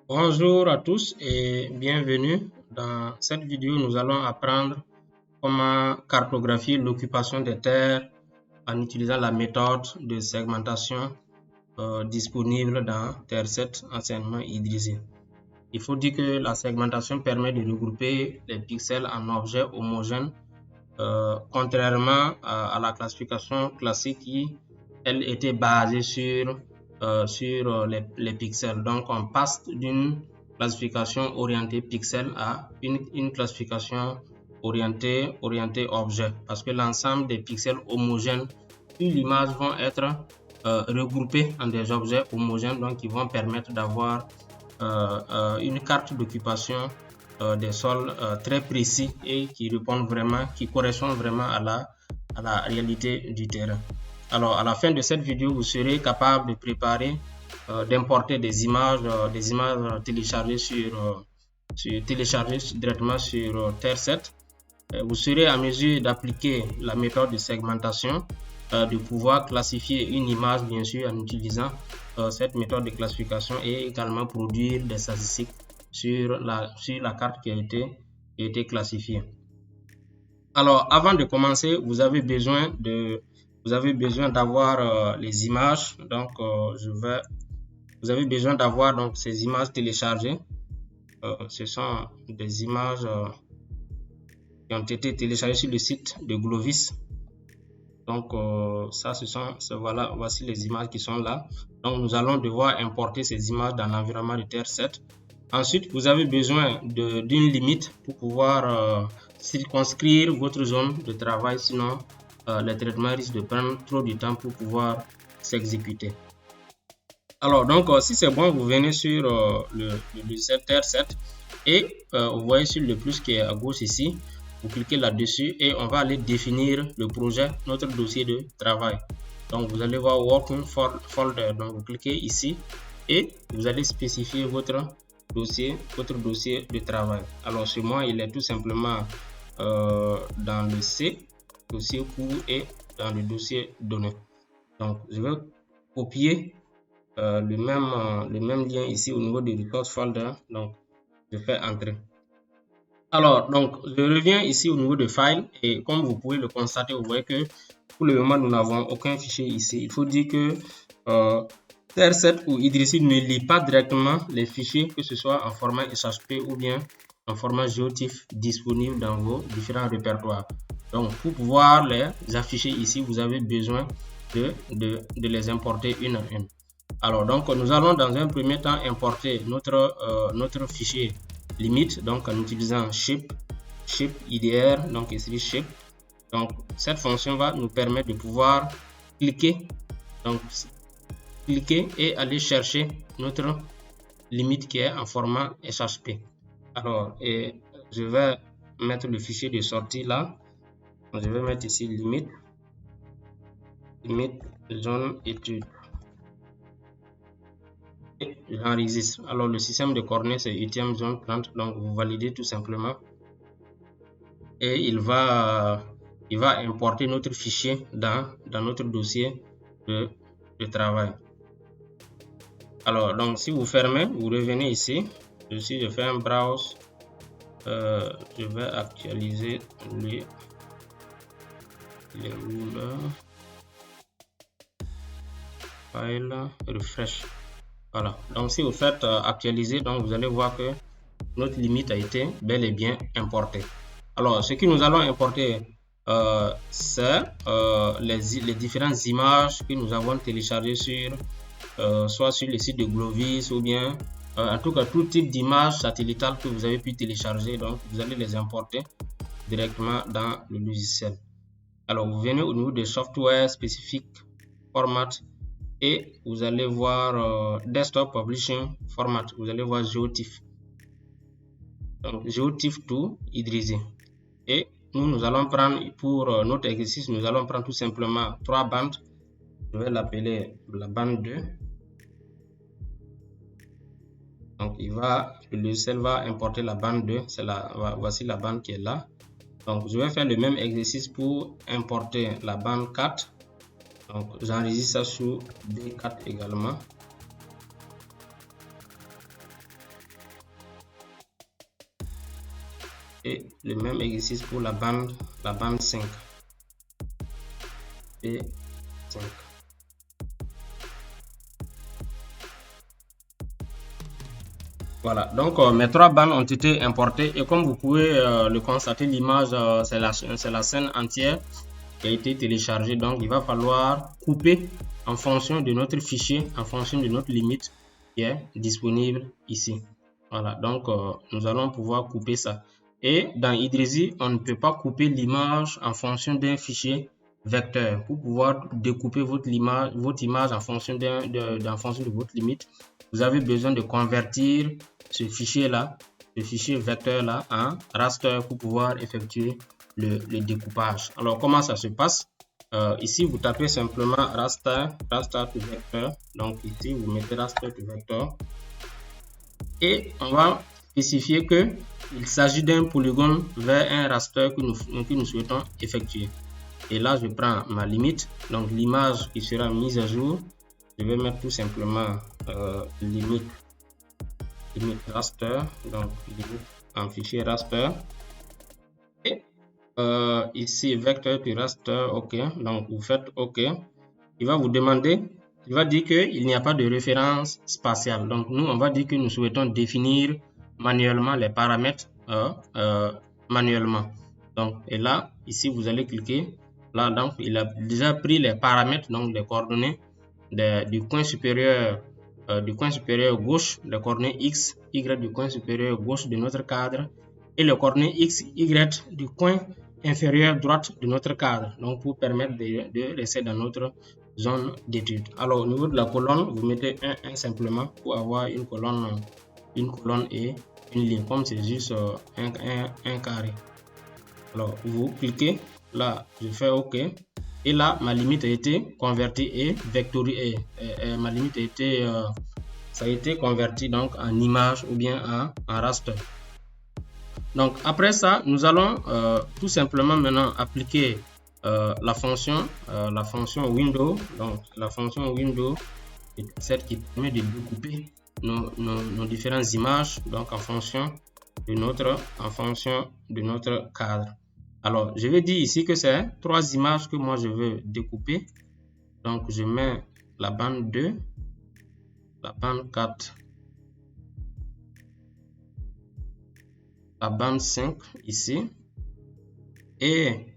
Bonjour à tous et bienvenue. Dans cette vidéo, nous allons apprendre comment cartographier l'occupation des terres en utilisant la méthode de segmentation disponible dans Terre7 enseignement Idrissi. Il faut dire que la segmentation permet de regrouper les pixels en objets homogènes, contrairement à la classification classique qui, elle, était basée sur les pixels. Donc, on passe d'une classification orientée pixel à une classification orientée objet, parce que l'ensemble des pixels homogènes sur l'image vont être regroupés en des objets homogènes, donc ils vont permettre d'avoir une carte d'occupation des sols très précis et qui correspondent vraiment à la réalité du terrain. Alors, à la fin de cette vidéo, vous serez capable de préparer, d'importer des images téléchargées directement sur Terre7. Vous serez en mesure d'appliquer la méthode de segmentation, de pouvoir classifier une image, bien sûr, en utilisant cette méthode de classification et également produire des statistiques sur la carte qui a été classifiée. Alors, avant de commencer, vous avez besoin d'avoir les images. Donc, vous avez besoin d'avoir donc ces images téléchargées. Ce sont des images qui ont été téléchargées sur le site de Glovis. Donc, voici les images qui sont là. Donc, nous allons devoir importer ces images dans l'environnement de Terre7. Ensuite, vous avez besoin d'une limite pour pouvoir circonscrire votre zone de travail, sinon les traitements risquent de prendre trop de temps pour pouvoir s'exécuter. Alors, donc, si c'est bon, vous venez sur le logiciel Terre7 et vous voyez sur le plus qui est à gauche ici, vous cliquez là-dessus et on va aller définir le projet, notre dossier de travail. Donc, vous allez voir Working Folder. Donc, vous cliquez ici et vous allez spécifier votre dossier de travail. Alors, chez moi, il est tout simplement dans le C, dossier cours, et dans le dossier données. Donc, je vais copier le même lien ici au niveau du Resource Folder. Donc, je fais entrer. Alors, donc, je reviens ici au niveau de File et comme vous pouvez le constater, vous voyez que pour le moment, nous n'avons aucun fichier ici. Il faut dire que Terre7 ou Idrissi ne lit pas directement les fichiers, que ce soit en format SHP ou bien en format GeoTIFF disponible dans vos différents répertoires. Donc, pour pouvoir les afficher ici, vous avez besoin de les importer une à une. Alors, donc, nous allons dans un premier temps importer notre fichier limite, donc en utilisant ship IDR, donc ici ship. Donc, cette fonction va nous permettre de pouvoir cliquer et aller chercher notre limite qui est en format SHP. Alors, je vais mettre le fichier de sortie là. Je vais mettre ici limite zone étude. Et j'enregistre. Alors, le système de coordonnées c'est UTM zone 30. Donc, vous validez tout simplement. Et il va importer notre fichier dans notre dossier de travail. Alors, donc, si vous fermez, vous revenez ici. Ici, je fais un browse. Je vais actualiser les rulers. File, refresh. Voilà. Donc, si vous faites actualiser, donc vous allez voir que notre limite a été bel et bien importée. Alors, ce que nous allons importer, c'est les différentes images que nous avons téléchargées soit sur le site de Glovis ou bien en tout cas tout type d'image satellitale que vous avez pu télécharger. Donc, vous allez les importer directement dans le logiciel. Alors, vous venez au niveau de software spécifique format et vous allez voir desktop publishing format. Vous allez voir GeoTIFF. Donc, GeoTIFF to Idrissi. Et nous allons prendre pour notre exercice, nous allons prendre tout simplement 3 bandes. Je vais l'appeler la bande 2. Donc, le logiciel va importer la bande 2. Voici la bande qui est là. Donc, je vais faire le même exercice pour importer la bande 4. Donc, j'enregistre ça sous B4 également. Et le même exercice pour la bande 5. B5. Voilà, donc mes 3 bandes ont été importées et comme vous pouvez le constater, l'image, c'est la scène entière qui a été téléchargée. Donc, il va falloir couper en fonction de notre fichier, en fonction de notre limite qui est disponible ici. Voilà, donc nous allons pouvoir couper ça. Et dans Idrizi, on ne peut pas couper l'image en fonction d'un fichier vecteur. Pour pouvoir découper votre image en fonction de votre limite, vous avez besoin de convertir ce fichier-là, ce fichier vecteur-là en raster pour pouvoir effectuer le découpage. Alors, comment ça se passe? Ici, vous tapez simplement raster to vector. Donc, ici, vous mettez raster to vector. Et on va spécifier que il s'agit d'un polygone vers un raster que nous souhaitons effectuer. Et là, je prends ma limite. Donc, l'image qui sera mise à jour, je vais mettre tout simplement limite raster. Donc, limite en fichier raster. Et ici, vecteur to raster, OK. Donc, vous faites OK. Il va vous demander, il va dire qu'il n'y a pas de référence spatiale. Donc, nous, on va dire que nous souhaitons définir manuellement les paramètres manuellement. Donc, et là, ici, vous allez cliquer. Là, donc, il a déjà pris les paramètres, donc les coordonnées du coin supérieur gauche, les coordonnées X, Y du coin supérieur gauche de notre cadre et les coordonnées X, Y du coin inférieur droite de notre cadre. Donc, pour permettre de rester dans notre zone d'étude. Alors, au niveau de la colonne, vous mettez un simplement pour avoir une colonne et une ligne. Comme c'est juste un carré. Alors, vous cliquez. Là, je fais OK. Et là, ma limite a été convertie et vectorisée. Ma limite a été, ça a été converti donc en image ou bien en raster. Donc, après ça, nous allons tout simplement maintenant appliquer la fonction window. Donc, la fonction window est celle qui permet de découper nos différentes images donc en fonction de notre cadre. Alors, je vais dire ici que c'est 3 images que moi je veux découper. Donc, je mets la bande 2, la bande 4, la bande 5 ici. Et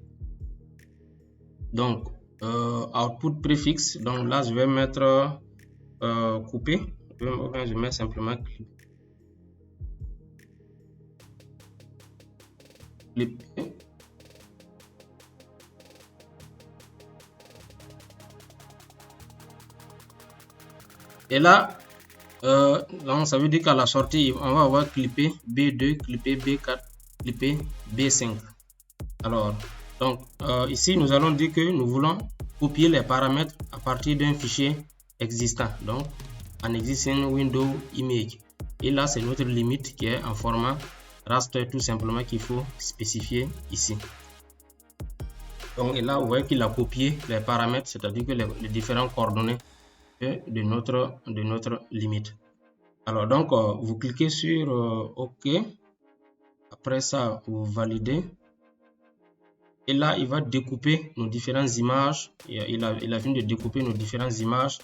donc, output préfixe. Donc là, je vais mettre couper. Je mets simplement clipper. Et là, donc ça veut dire qu'à la sortie, on va avoir clippé B2, clippé B4, clippé B5. Alors, donc ici, nous allons dire que nous voulons copier les paramètres à partir d'un fichier existant. Donc, en existing window image. Et là, c'est notre limite qui est en format raster tout simplement qu'il faut spécifier ici. Donc, et là, vous voyez qu'il a copié les paramètres, c'est-à-dire que les différentes coordonnées de notre limite. Alors donc vous cliquez sur OK. Après ça, vous validez. Et là, il va découper nos différentes images. Il a fini de découper nos différentes images.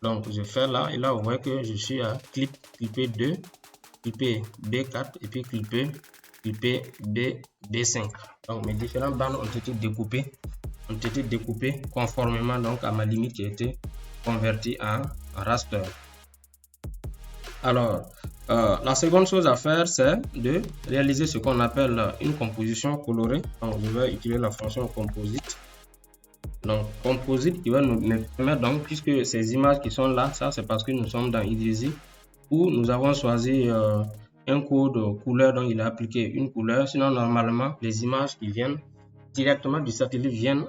Donc je fais là. Et là, vous voyez que je suis à clipper 2, clipper B4 et puis clipper B5. Donc mes différentes bandes ont été découpées conformément donc à ma limite qui a été convertie en raster. Alors, la seconde chose à faire, c'est de réaliser ce qu'on appelle une composition colorée. Donc, je vais utiliser la fonction composite. Donc, composite qui va nous permettre, donc, puisque ces images qui sont là, ça c'est parce que nous sommes dans Idrizi, où nous avons choisi un code couleur, donc il a appliqué une couleur. Sinon, normalement, les images qui viennent directement du satellite viennent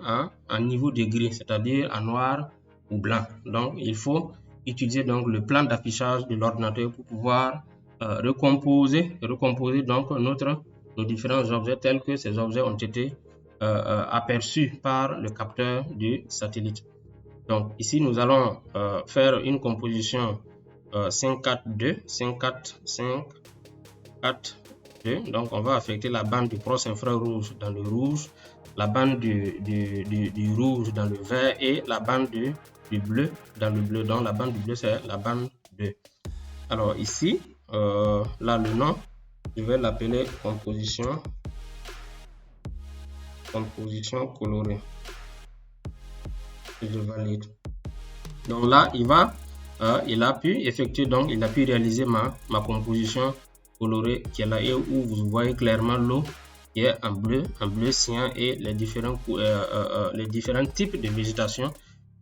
en niveau de gris, c'est-à-dire en noir ou blanc. Donc, il faut utiliser donc le plan d'affichage de l'ordinateur pour pouvoir recomposer donc nos différents objets tels que ces objets ont été aperçus par le capteur du satellite. Donc, ici, nous allons faire une composition 5-4-2, 5-4, 5, 4, 2. Donc, on va affecter la bande du proche infrarouge dans le rouge, la bande du rouge dans le vert et la bande du bleu dans le bleu. Donc, la bande du bleu, c'est la bande 2. Alors, ici, là, le nom, je vais l'appeler composition colorée. Je valide. Donc là, il a pu effectuer, donc il a pu réaliser ma composition colorée qui est là et où vous voyez clairement l'eau qui est en bleu cyan et les différents types de végétation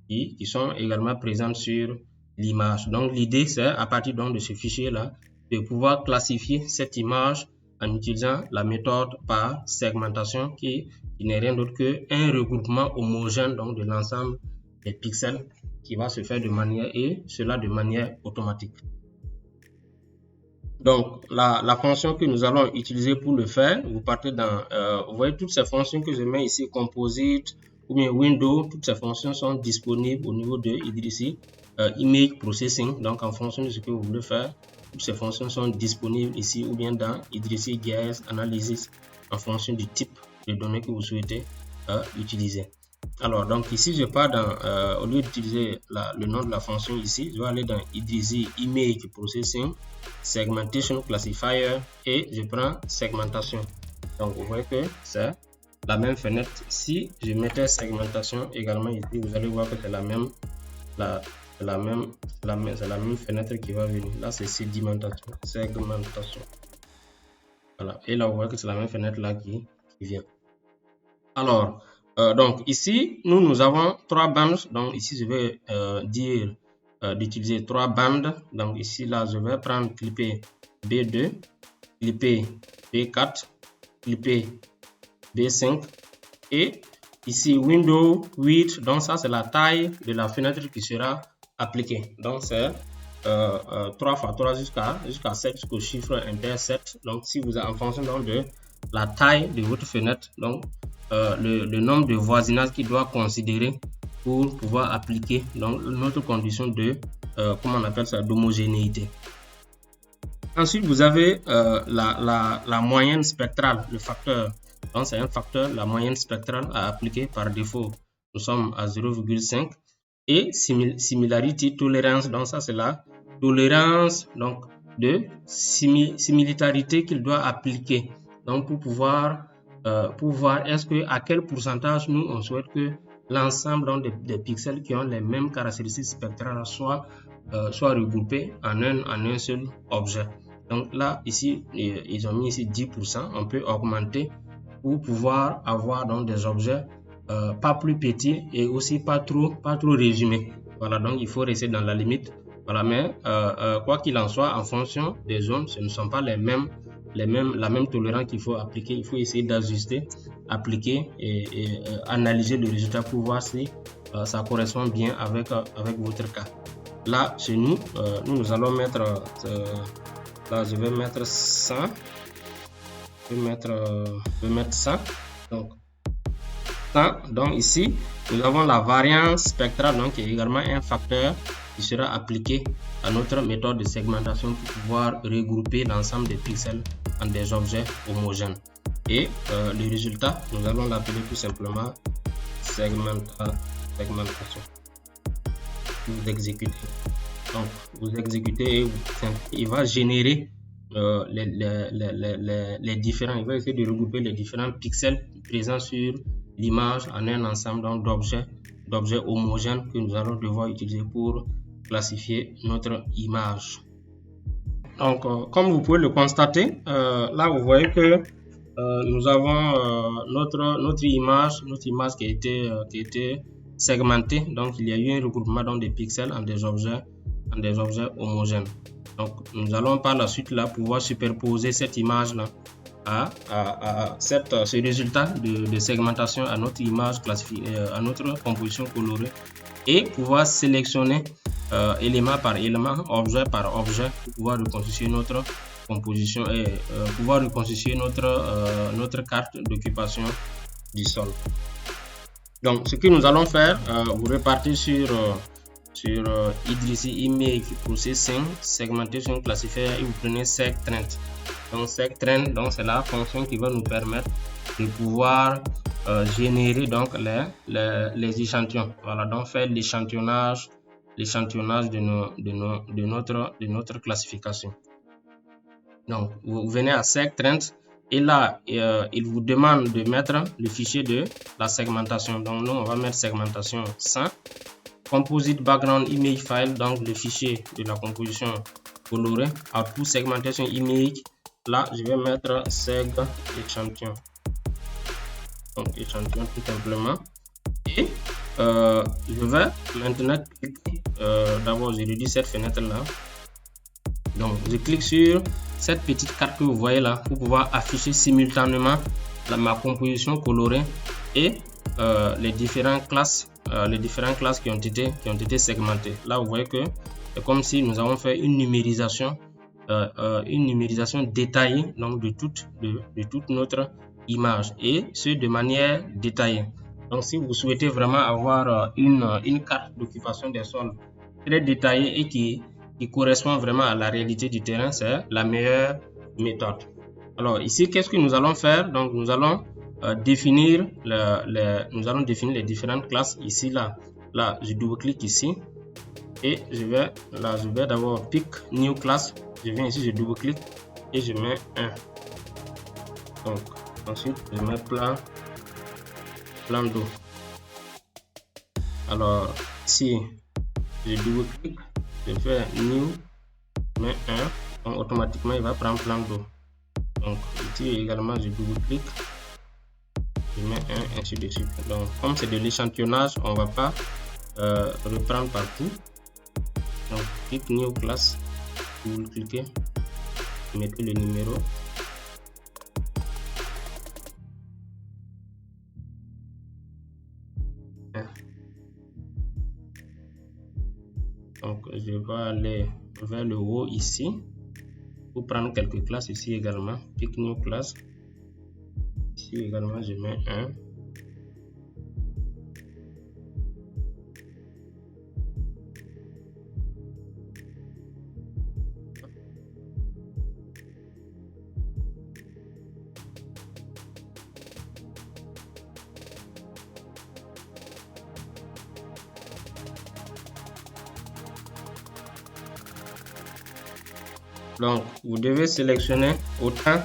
qui sont également présentes sur l'image. Donc l'idée c'est à partir donc de ce fichier là de pouvoir classifier cette image en utilisant la méthode par segmentation qui n'est rien d'autre qu'un regroupement homogène donc de l'ensemble des pixels qui va se faire de manière automatique. Donc la fonction que nous allons utiliser pour le faire, vous partez dans vous voyez toutes ces fonctions que je mets ici, composite ou bien window, toutes ces fonctions sont disponibles au niveau de Idrissi image processing. Donc en fonction de ce que vous voulez faire, toutes ces fonctions sont disponibles ici ou bien dans Idrissi GIS Analysis en fonction du type de données que vous souhaitez utiliser. Alors donc ici je pars dans au lieu d'utiliser le nom de la fonction ici, je vais aller dans Idrissi image processing, segmentation classifier et je prends segmentation. Donc vous voyez que c'est la même fenêtre. Si je mettais segmentation également ici, vous allez voir que c'est la même fenêtre qui va venir. Là c'est segmentation. Voilà. Et là vous voyez que c'est la même fenêtre là qui vient. Alors donc ici nous avons 3 bandes. Donc ici je vais dire d'utiliser 3 bandes. Donc ici là je vais prendre clipper B2, clipper B4, clipper B5 et ici window width. Donc ça c'est la taille de la fenêtre qui sera appliquée. Donc c'est 3 x 3 jusqu'à 7 jusqu'au chiffre impair 7. Donc si vous en fonction donc de la taille de votre fenêtre, donc le nombre de voisinage qu'il doit considérer pour pouvoir appliquer donc notre condition de comment on appelle ça, d'homogénéité. Ensuite vous avez la moyenne spectrale, le facteur. Donc c'est un facteur, la moyenne spectrale à appliquer par défaut. Nous sommes à 0,5 et similarity tolerance. Donc ça c'est la tolérance donc de similarité qu'il doit appliquer. Donc pour voir est-ce que à quel pourcentage nous on souhaite que l'ensemble des pixels qui ont les mêmes caractéristiques spectrales soit regroupés en un seul objet. Donc là ici ils ont mis ici 10%. On peut augmenter pour pouvoir avoir donc des objets pas plus petits et aussi pas trop résumés. Voilà, donc il faut rester dans la limite. Voilà, mais quoi qu'il en soit, en fonction des zones, ce ne sont pas la même tolérance qu'il faut appliquer. Il faut essayer d'ajuster, appliquer et analyser le résultat pour voir si ça correspond bien avec votre cas. Là, chez nous, nous allons mettre là, je vais mettre 100. Je vais mettre 100. Donc 100. Donc ici, nous avons la variance spectrale, donc qui est également un facteur qui sera appliqué à notre méthode de segmentation pour pouvoir regrouper l'ensemble des pixels en des objets homogènes. Et le résultat, nous allons l'appeler tout simplement segmentation. Vous exécutez. Donc vous exécutez et il va générer les différents, il va essayer de regrouper les différents pixels présents sur l'image en un ensemble d'objets homogènes que nous allons devoir utiliser pour classifier notre image. Donc comme vous pouvez le constater, là vous voyez que nous avons notre image qui a été segmentée. Donc il y a eu un regroupement dans des pixels en des objets homogènes. Donc nous allons par la suite là pouvoir superposer cette image là à ce résultat de segmentation à notre image classifiée, à notre composition colorée, et pouvoir sélectionner élément par élément, objet par objet pour pouvoir reconstituer notre composition et pouvoir reconstituer notre carte d'occupation du sol. Donc ce que nous allons faire, vous repartez sur Idrissi Image Processing Segmentation Classifier et vous prenez Seg30. Donc sectrend, donc c'est la fonction qui va nous permettre de pouvoir générer donc les échantillons. Voilà, donc faire l'échantillonnage de notre classification. Donc vous venez à sectrend et là il vous demande de mettre le fichier de la segmentation. Donc nous on va mettre segmentation 100. Composite background image file, donc le fichier de la composition colorée. Output segmentation image, là je vais mettre seg échantillon, donc échantillon tout simplement. Et je vais maintenant cliquer, d'abord je réduis cette fenêtre là, donc je clique sur cette petite carte que vous voyez là pour pouvoir afficher simultanément ma composition colorée et les différentes classes qui ont été segmentées. Là vous voyez que c'est comme si nous avons fait une numérisation détaillée donc de toute notre image, et ce de manière détaillée. Donc si vous souhaitez vraiment avoir une carte d'occupation des sols très détaillée et qui correspond vraiment à la réalité du terrain, c'est la meilleure méthode. Alors ici, qu'est-ce que nous allons faire? Donc nous allons définir les différentes classes. Ici là je double-clique ici et je vais d'abord pick new class. Je viens ici, je double-clique et je mets 1. Donc ensuite je mets plan d'eau. Alors ici je double-clique, je fais new, je mets 1, donc automatiquement il va prendre plan d'eau. Donc ici également je double-clique, je mets 1, ainsi de suite. Donc comme c'est de l'échantillonnage, on va pas reprendre partout. Donc clique new class, vous cliquez, mettez le numéro. Donc je vais aller vers le haut ici pour prendre quelques classes. Ici également pick new class, ici également je mets 1. Donc vous devez sélectionner autant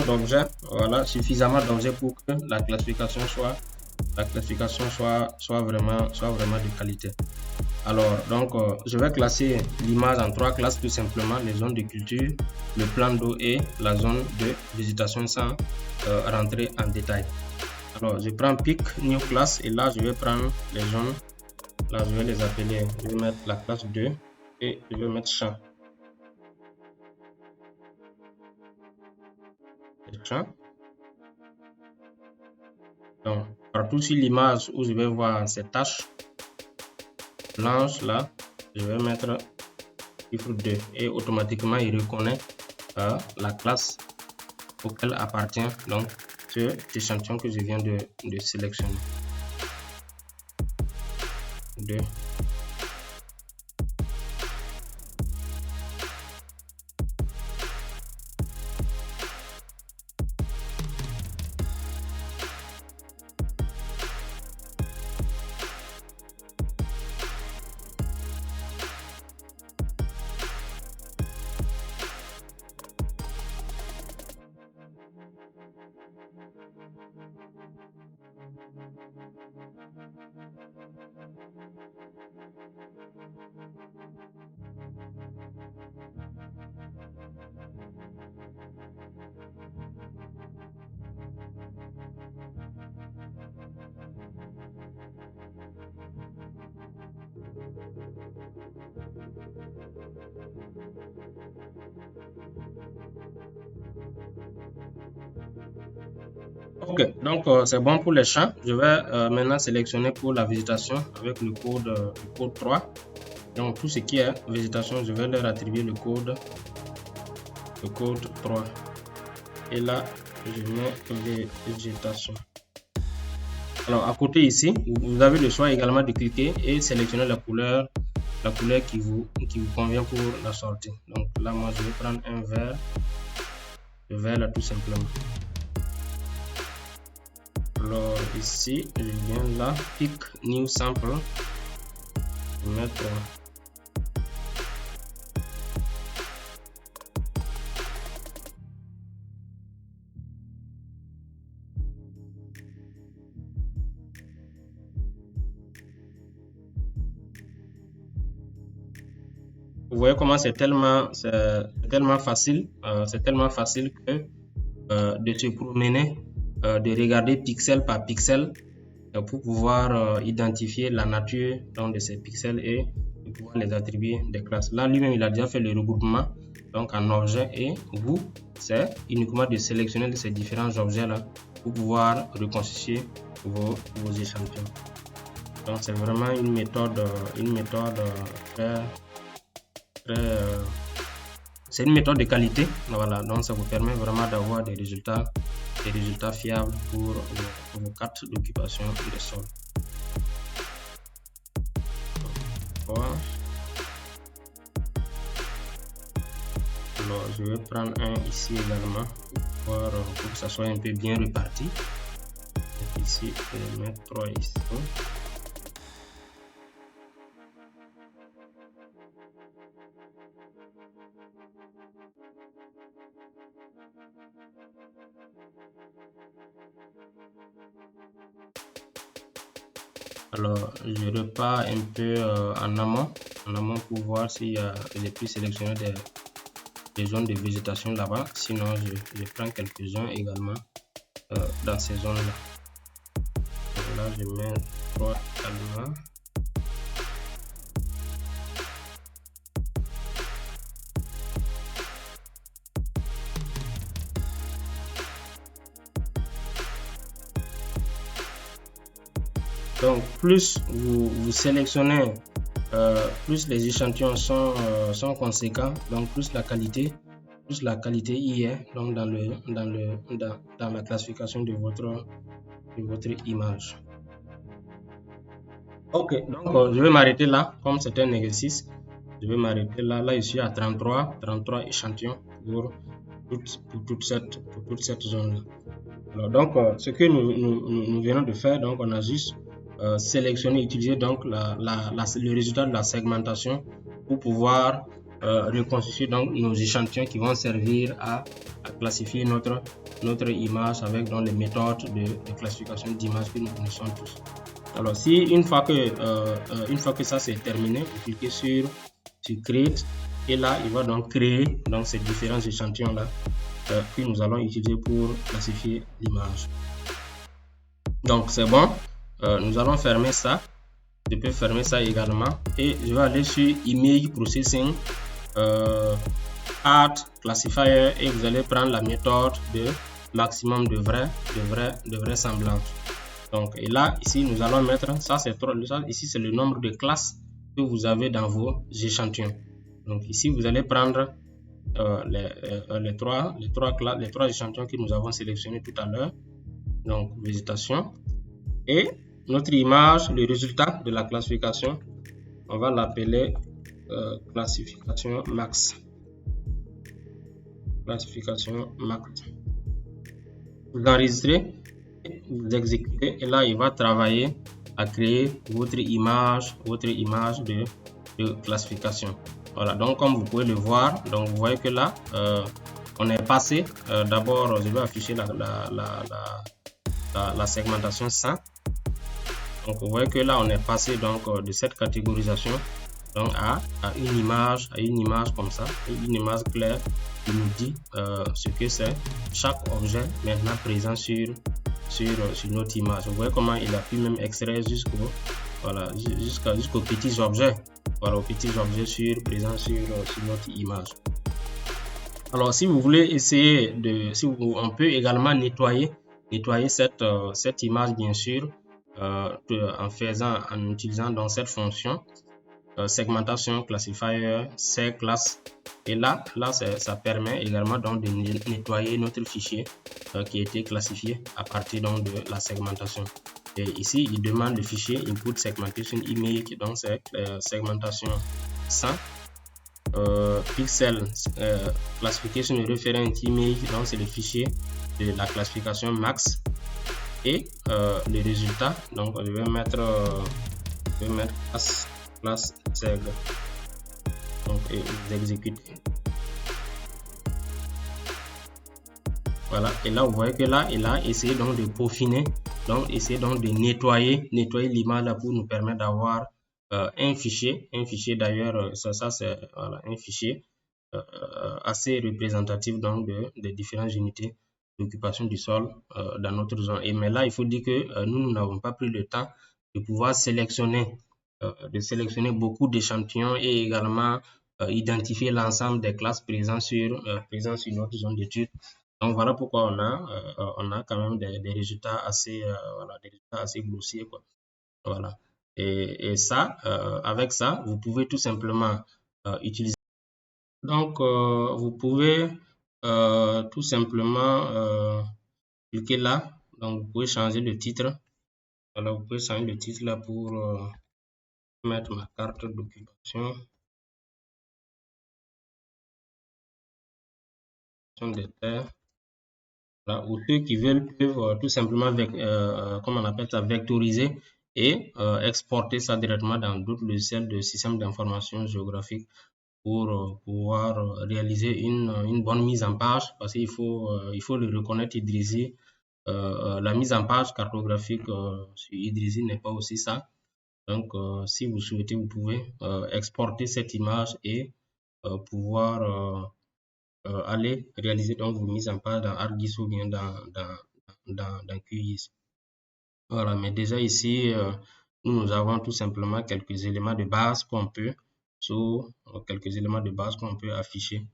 d'objets, voilà, suffisamment d'objets pour que la classification soit vraiment de qualité. Alors donc je vais classer l'image en 3 classes tout simplement: les zones de culture, le plan d'eau et la zone de végétation, sans rentrer en détail. Alors je prends pick new class et là je vais prendre les zones, là je vais les appeler, je vais mettre la classe 2 et je vais mettre champ. Donc partout sur l'image où je vais voir ces taches blanches là, je vais mettre chiffre 2 et automatiquement il reconnaît la classe auquel appartient donc cet échantillon que je viens de sélectionner. 2. Ok, donc c'est bon pour les champs. Je vais maintenant sélectionner pour la végétation avec le code 3. Donc tout ce qui est végétation, je vais leur attribuer le code 3. Et là, je mets végétation. Alors à côté ici, vous avez le choix également de cliquer et sélectionner la couleur qui vous convient pour la sortie. Donc là, moi, je vais prendre un vert. Le vert là, tout simplement. Alors ici, je viens là, pick new sample. Je vais mettre vous voyez comment c'est tellement facile, que de se promener, de regarder pixel par pixel pour pouvoir identifier la nature donc, de ces pixels et de pouvoir les attribuer des classes. Là, lui-même, il a déjà fait le regroupement donc en objets et vous, c'est uniquement de sélectionner de ces différents objets-là pour pouvoir reconstituer vos échantillons. Donc, c'est vraiment une méthode c'est une méthode de qualité. Voilà, donc ça vous permet vraiment d'avoir des résultats fiables pour vos cartes d'occupation des sols. Voilà. Alors, je vais prendre un ici également pour que ça soit un peu bien reparti. Et ici, je vais mettre 3 ici. Alors, je repars un peu en amont pour voir si j'ai pu sélectionner des zones de végétation là-bas. Sinon, je prends quelques-uns également dans ces zones-là. Là, je mets 3 également. Donc, plus vous sélectionnez, plus les échantillons sont conséquents, donc plus la qualité y est donc dans la classification de votre image. Ok, donc je vais m'arrêter là, comme c'est un exercice, je vais m'arrêter là. Là, je suis à 33 échantillons pour toute cette zone-là. Alors, donc, ce que nous venons de faire, donc on a juste sélectionné, utiliser donc le résultat de la segmentation pour pouvoir reconstituer donc nos échantillons qui vont servir à classifier notre image avec donc les méthodes de classification d'images que nous connaissons tous. Alors, si une fois que ça c'est terminé, vous cliquez sur Create et là il va donc créer donc ces différents échantillons là que nous allons utiliser pour classifier l'image. Donc c'est bon, nous allons fermer ça. Je peux fermer ça également et je vais aller sur Image Processing, Add Classifier et vous allez prendre la méthode de maximum de vraisemblance. Donc et là ici nous allons mettre ça, ici c'est le nombre de classes que vous avez dans vos échantillons. Donc ici vous allez prendre les trois échantillons que nous avons sélectionnés tout à l'heure, donc végétation, et notre image, le résultat de la classification, on va l'appeler classification max. Vous enregistrez, vous exécutez et là il va travailler à créer votre image de classification. Voilà, donc comme vous pouvez le voir, donc vous voyez que là on est passé d'abord, je vais afficher la segmentation 100. Donc vous voyez que là on est passé donc de cette catégorisation donc à une image comme ça, une image claire qui nous dit ce que c'est chaque objet maintenant présent sur notre image. Vous voyez comment il a pu même extraire jusqu'aux petits objets, voilà, aux petits objets présents sur notre image. Alors si vous voulez essayer on peut également nettoyer cette image bien sûr en utilisant dans cette fonction segmentation classifier class, et là ça permet également donc de nettoyer notre fichier qui a été classifié à partir donc de la segmentation. Et ici il demande le fichier input segmentation image, donc c'est segmentation 100. pixel classification de referent image, donc c'est le fichier de la classification max, et le résultat, donc je vais mettre class seg, donc et vous exécutez. Voilà, et là vous voyez que là il a essayé donc de peaufiner, donc essayer donc de nettoyer l'image là pour nous permettre d'avoir un fichier d'ailleurs, ça c'est voilà, un fichier assez représentatif donc des différentes unités d'occupation du sol dans notre zone. Et mais là il faut dire que nous n'avons pas pris le temps de pouvoir sélectionner beaucoup d'échantillons et également identifier l'ensemble des classes présentes sur notre zone d'étude. Donc voilà pourquoi on a quand même des résultats assez voilà, des résultats assez grossiers, quoi. Voilà. Et ça, avec ça, vous pouvez tout simplement utiliser. Donc vous pouvez tout simplement cliquer là. Donc vous pouvez changer le titre. Voilà, vous pouvez changer le titre là pour mettre ma carte d'occupation des terres. Voilà, ou ceux qui veulent peuvent tout simplement, comme on appelle ça, vectoriser et exporter ça directement dans d'autres logiciels de système d'information géographique pour pouvoir réaliser une bonne mise en page, parce qu'il faut le reconnaître, Idrizi. La mise en page cartographique sur Idrizi n'est pas aussi ça. Donc, si vous souhaitez, vous pouvez exporter cette image et pouvoir aller réaliser donc vos mises en page dans ArcGIS ou bien dans QGIS. Voilà, mais déjà ici, nous avons tout simplement quelques éléments de base qu'on peut, quelques éléments de base qu'on peut afficher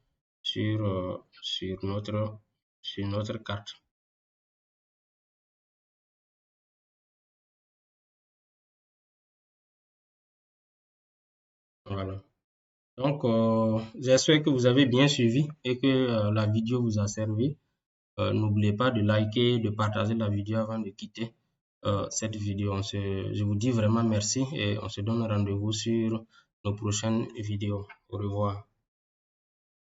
sur notre carte. Voilà. Donc, j'espère que vous avez bien suivi et que la vidéo vous a servi. N'oubliez pas de liker, de partager la vidéo avant de quitter cette vidéo. Je vous dis vraiment merci et on se donne rendez-vous sur nos prochaines vidéos. Au revoir.